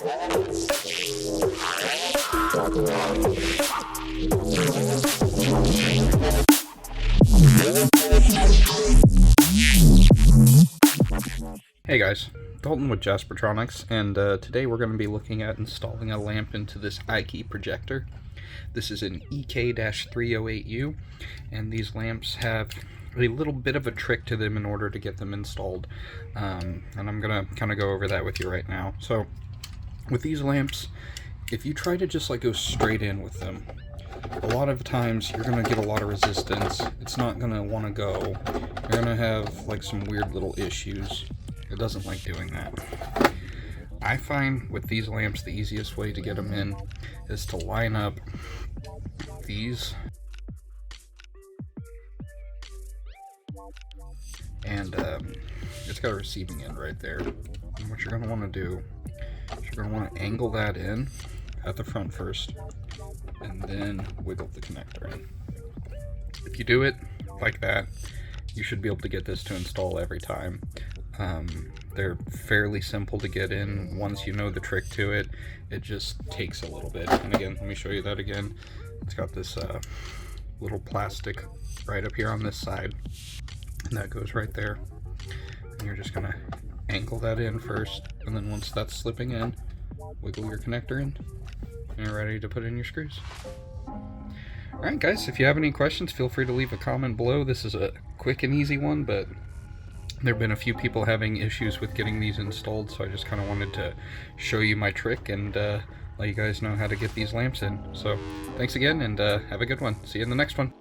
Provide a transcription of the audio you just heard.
Hey guys, Dalton with Jaspertronics, and today we're going to be looking at installing a lamp into this Eiki projector. This is an EK-308U, and these lamps have a little bit of a trick to them in order to get them installed, and I'm going to kind of go over that with you right now. So, with these lamps, if you try to just go straight in with them, a lot of times you're going to get a lot of resistance. It's not going to want to go. You're going to have some weird little issues. It doesn't like doing that. I find with these lamps the easiest way to get them in is to line up these and it's got a receiving end right there. And what you're going to want to do is you're going to want to angle that in at the front first and then wiggle the connector in. If you do it like that, you should be able to get this to install every time. They're fairly simple to get in once you know the trick to it. It just takes a little bit. And again, let me show you that again. It's got this little plastic right up here on this side, and that goes right there. And you're just gonna angle that in first, and then once that's slipping in, wiggle your connector in, and you're ready to put in your screws. Alright guys, if you have any questions, feel free to leave a comment below. This is a quick and easy one, but there have been a few people having issues with getting these installed, so I just kind of wanted to show you my trick and let you guys know how to get these lamps in. So thanks again, and have a good one. See you in the next one.